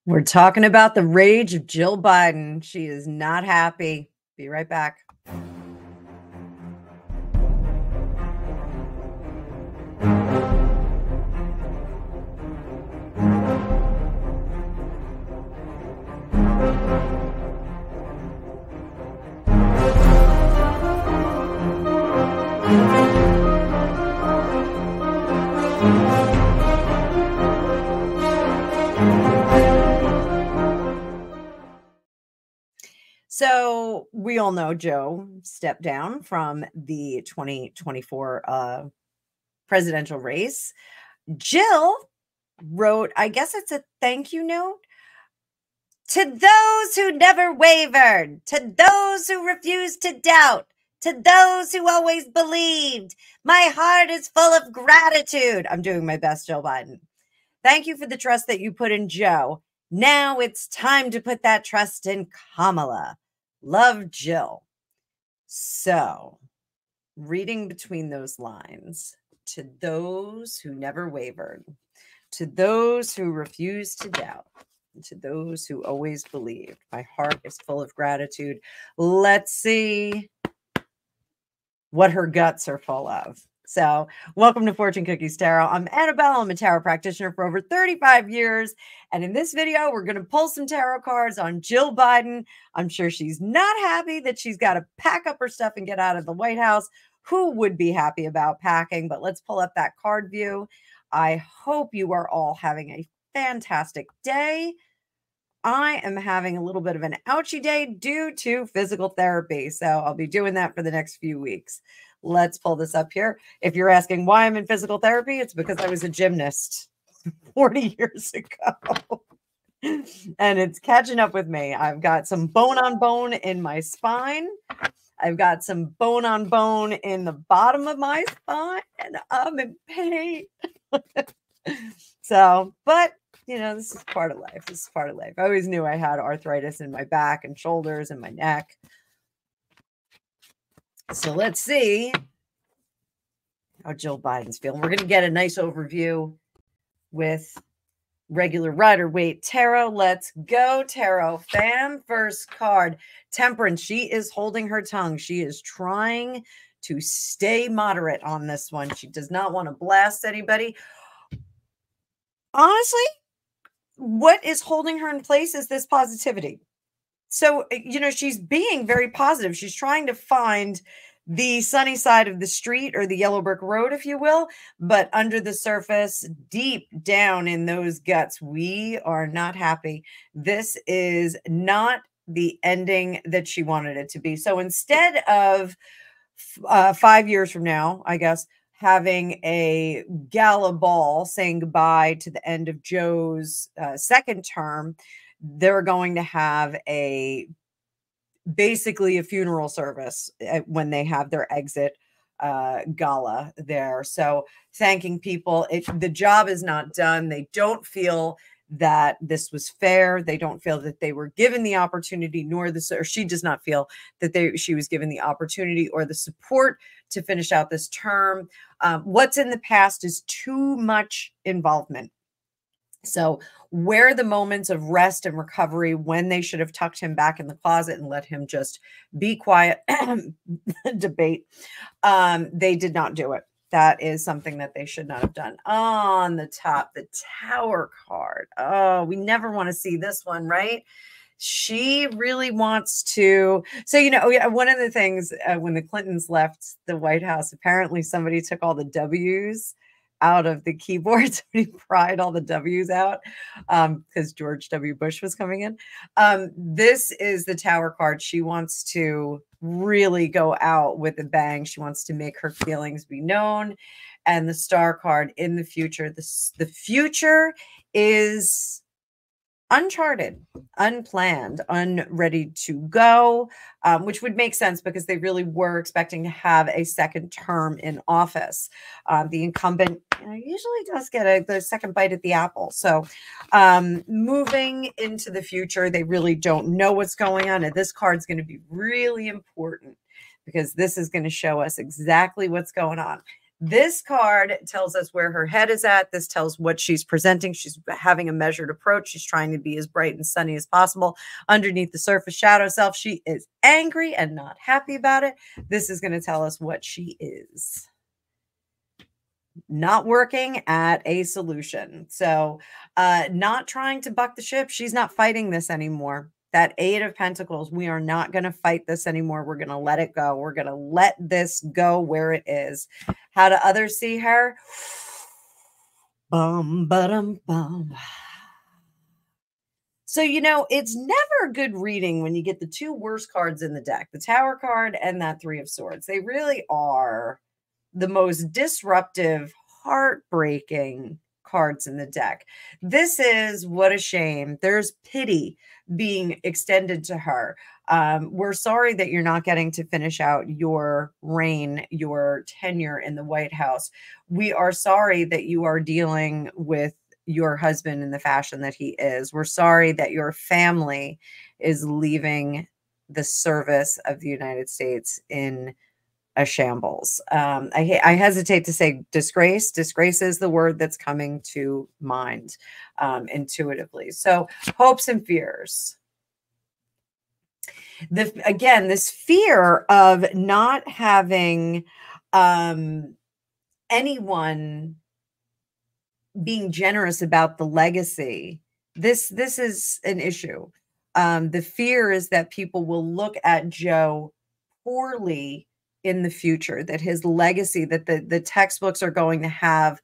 We're talking about the rage of Jill Biden. She is not happy. Be right back. So we all know Joe stepped down from the 2024 presidential race. Jill wrote, I guess it's a thank you note. To those who never wavered, to those who refused to doubt, to those who always believed, my heart is full of gratitude. I'm doing my best, Joe Biden. Thank you for the trust that you put in Joe. Now it's time to put that trust in Kamala. Love, Jill. So, reading between those lines, to those who never wavered, to those who refused to doubt, to those who always believed, my heart is full of gratitude. Let's see what her guts are full of. So, welcome to Fortune Cookies Tarot. I'm Annabelle. I'm a tarot practitioner for over 35 years. And in this video, we're going to pull some tarot cards on Jill Biden. I'm sure she's not happy that she's got to pack up her stuff and get out of the White House. Who would be happy about packing? But let's pull up that card view. I hope you are all having a fantastic day. I am having a little bit of an ouchy day due to physical therapy. So I'll be doing that for the next few weeks. Let's pull this up here. If you're asking why I'm in physical therapy, it's because I was a gymnast 40 years ago. And it's catching up with me. I've got some bone on bone in my spine. I've got some bone on bone in the bottom of my spine, and I'm in pain. So, but you know, this is part of life. This is part of life. I always knew I had arthritis in my back and shoulders and my neck. So let's see how Jill Biden's feeling. We're going to get a nice overview with regular Rider-Waite Tarot. Let's go, Tarot fam. First card, Temperance. She is holding her tongue. She is trying to stay moderate on this one. She does not want to blast anybody. Honestly, what is holding her in place is this positivity. So, you know, she's being very positive. She's trying to find the sunny side of the street, or the yellow brick road, if you will. But under the surface, deep down in those guts, we are not happy. This is not the ending that she wanted it to be. So instead of 5 years from now, I guess, having a gala ball saying goodbye to the end of Joe's second term, they're going to have basically a funeral service when they have their exit gala there. So thanking people. The job is not done. They don't feel that this was fair. They don't feel that they were given the opportunity, or she does not feel that she was given the opportunity or the support to finish out this term. What's in the past is too much involvement. So where are the moments of rest and recovery when they should have tucked him back in the closet and let him just be quiet, debate? They did not do it. That is something that they should not have done. On the top, the Tower card. Oh, we never want to see this one, right? She really wants to. So, you know, one of the things when the Clintons left the White House, apparently somebody took all the W's out of the keyboard. Somebody pried all the W's out because George W. Bush was coming in. This is the Tower card. She wants to really go out with a bang. She wants to make her feelings be known. And the Star card, in the future. The future is uncharted, unplanned, unready to go, which would make sense because they really were expecting to have a second term in office. The incumbent usually does get the second bite at the apple. So moving into the future, they really don't know what's going on. And this card's going to be really important because this is going to show us exactly what's going on. This card tells us where her head is at. This tells what she's presenting. She's having a measured approach. She's trying to be as bright and sunny as possible. Underneath the surface shadow self, she is angry and not happy about it. This is going to tell us what she is. Not working at a solution. So not trying to buck the ship. She's not fighting this anymore. That Eight of Pentacles, we are not going to fight this anymore. We're going to let it go. We're going to let this go where it is. How do others see her? Bum, ba-dum, bum. So, you know, it's never a good reading when you get the two worst cards in the deck, the Tower card and that Three of Swords. They really are the most disruptive, heartbreaking cards in the deck. This is, what a shame. There's pity being extended to her. We're sorry that you're not getting to finish out your reign, your tenure in the White House. We are sorry that you are dealing with your husband in the fashion that he is. We're sorry that your family is leaving the service of the United States in a shambles. I hesitate to say disgrace. Disgrace is the word that's coming to mind intuitively. So hopes and fears. Again, this fear of not having anyone being generous about the legacy. This is an issue. The fear is that people will look at Joe poorly in the future, that his legacy, that the textbooks are going to have,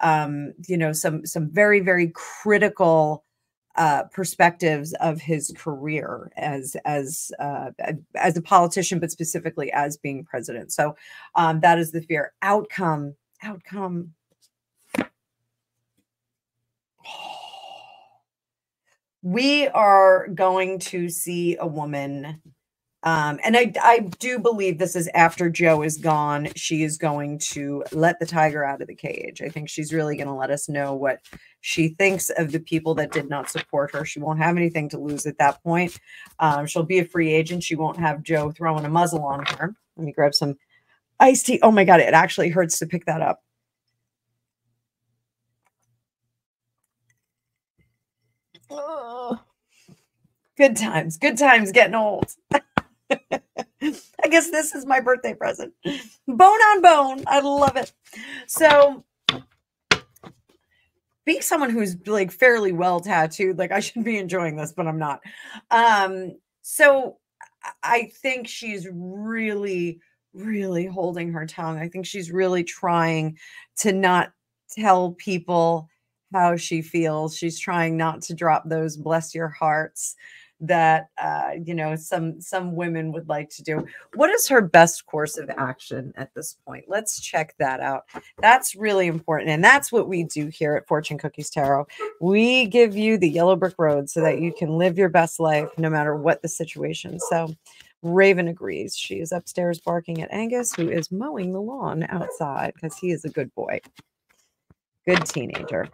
you know, some very, very critical perspectives of his career as a politician, but specifically as being president. So that is the fear. Outcome. We are going to see a woman. And I do believe this is after Joe is gone. She is going to let the tiger out of the cage. I think she's really going to let us know what she thinks of the people that did not support her. She won't have anything to lose at that point. She'll be a free agent. She won't have Joe throwing a muzzle on her. Let me grab some iced tea. Oh my God, it actually hurts to pick that up. Oh, good times getting old. I guess this is my birthday present. Bone on bone. I love it. So being someone who's like fairly well tattooed, like I should be enjoying this, but I'm not. So I think she's really, really holding her tongue. I think she's really trying to not tell people how she feels. She's trying not to drop those bless your hearts that you know, some women would like to do. What is her best course of action at this point? Let's check that out. That's really important, and that's what we do here at Fortune Cookies Tarot. We give you the yellow brick road so that you can live your best life no matter what the situation. So Raven agrees. She is upstairs barking at Angus, who is mowing the lawn outside because he is a good boy, good teenager.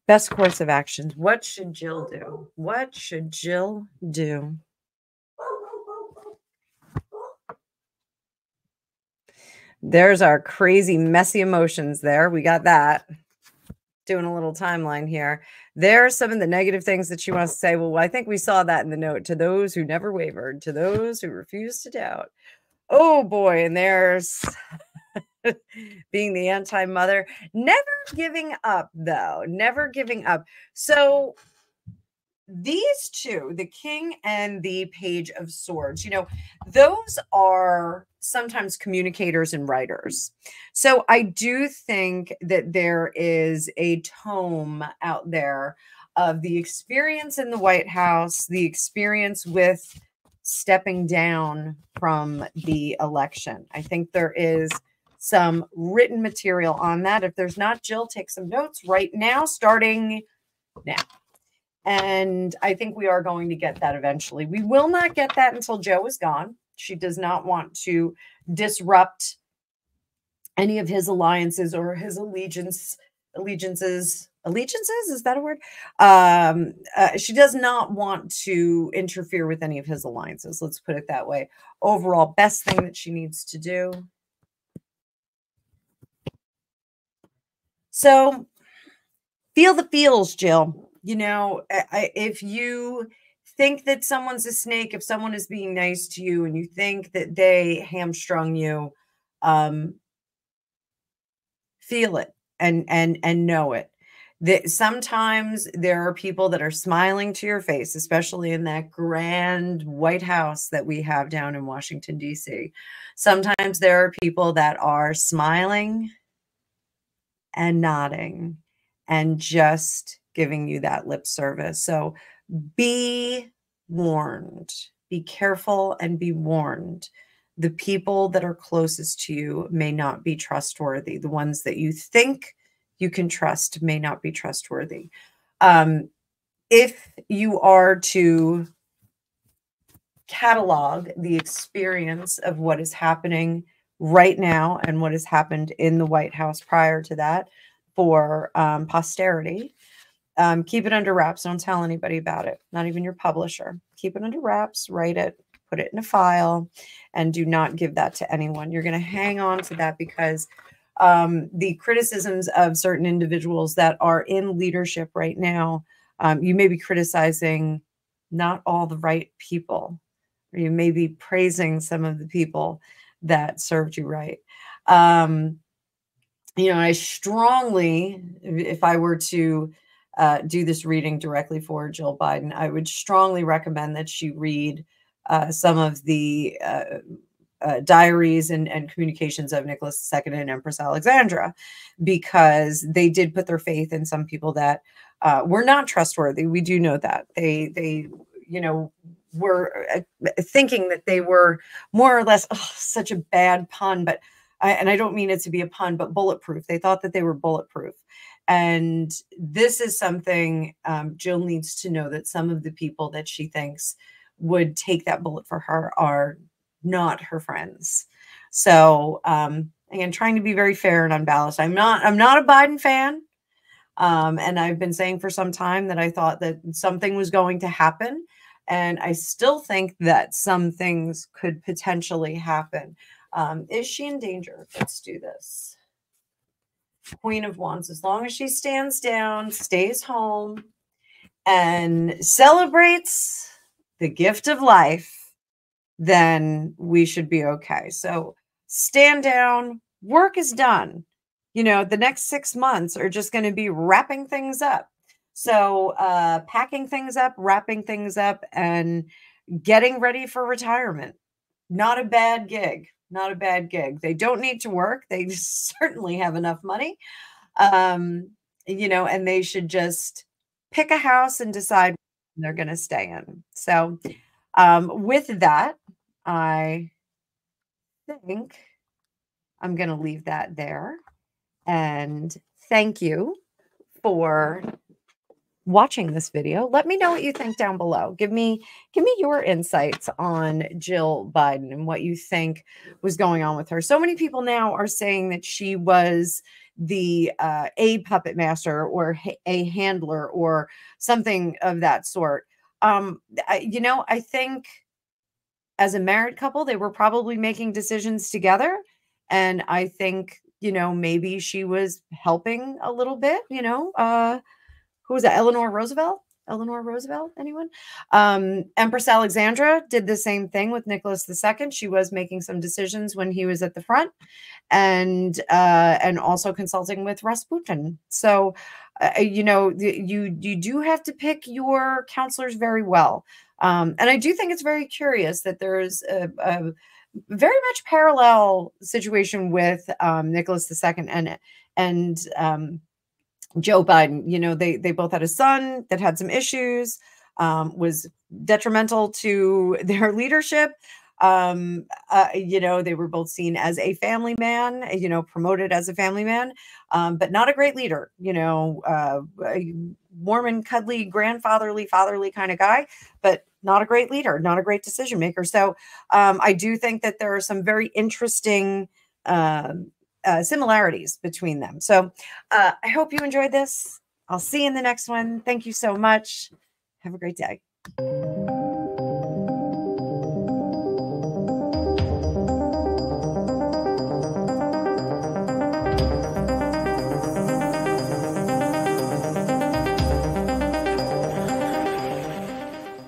Best course of actions. What should Jill do? What should Jill do? There's our crazy, messy emotions there. We got that. Doing a little timeline here. There are some of the negative things that she wants to say. Well, I think we saw that in the note. To those who never wavered, to those who refused to doubt. Oh boy, and there's being the anti-mother, never giving up though, never giving up. So these two, the King and the Page of Swords, you know, those are sometimes communicators and writers. So I do think that there is a tome out there of the experience in the White House, the experience with stepping down from the election. I think there is some written material on that. If there's not, Jill, take some notes right now, starting now. And I think we are going to get that eventually. We will not get that until Joe is gone. She does not want to disrupt any of his alliances or his allegiances allegiances. Is that a word? She does not want to interfere with any of his alliances. Let's put it that way. Overall, best thing that she needs to do. So feel the feels, Jill. You know, if you think that someone's a snake, if someone is being nice to you and you think that they hamstrung you, feel it and know it. That sometimes there are people that are smiling to your face, especially in that grand White House that we have down in Washington, D.C. Sometimes there are people that are smiling and nodding and just giving you that lip service. So be warned, be careful and be warned. The people that are closest to you may not be trustworthy. The ones that you think you can trust may not be trustworthy. If you are to catalog the experience of what is happening right now and what has happened in the White House prior to that for posterity, keep it under wraps. Don't tell anybody about it, not even your publisher. Keep it under wraps, write it, put it in a file, and do not give that to anyone. You're going to hang on to that because the criticisms of certain individuals that are in leadership right now, you may be criticizing not all the right people, or you may be praising some of the people that served you right. You know, I strongly, if I were to do this reading directly for Jill Biden, I would strongly recommend that she read some of the diaries and communications of Nicholas II and Empress Alexandra, because they did put their faith in some people that were not trustworthy. We do know that they you know, were thinking that they were more or less, oh, such a bad pun, but and I don't mean it to be a pun, but bulletproof. They thought that they were bulletproof. And this is something Jill needs to know, that some of the people that she thinks would take that bullet for her are not her friends. So again, trying to be very fair and unbalanced. I'm not a Biden fan. And I've been saying for some time that I thought that something was going to happen. And I still think that some things could potentially happen. Is she in danger? Let's do this. Queen of Wands. As long as she stands down, stays home, and celebrates the gift of life, then we should be okay. So stand down. Work is done. You know, the next 6 months are just going to be wrapping things up. So packing things up, wrapping things up, and getting ready for retirement. Not a bad gig. Not a bad gig. They don't need to work. They certainly have enough money. You know, and they should just pick a house and decide they're going to stay in. So with that, I think I'm going to leave that there. And thank you for watching this video. Let me know what you think down below. Give me your insights on Jill Biden and what you think was going on with her. So many people now are saying that she was the a puppet master or a handler or something of that sort. You know, I think as a married couple, they were probably making decisions together. And I think, you know, maybe she was helping a little bit, you know, who was that? Eleanor Roosevelt? Eleanor Roosevelt? Anyone? Empress Alexandra did the same thing with Nicholas II. She was making some decisions when he was at the front, and also consulting with Rasputin. So, you know, you do have to pick your counselors very well. And I do think it's very curious that there's a very much parallel situation with Nicholas II and Joe Biden. You know, they both had a son that had some issues, was detrimental to their leadership. You know, they were both seen as a family man, you know, promoted as a family man, but not a great leader, you know, a Mormon, cuddly, grandfatherly, fatherly kind of guy, but not a great leader, not a great decision maker. So I do think that there are some very interesting similarities between them. So I hope you enjoyed this. I'll see you in the next one. Thank you so much. Have a great day.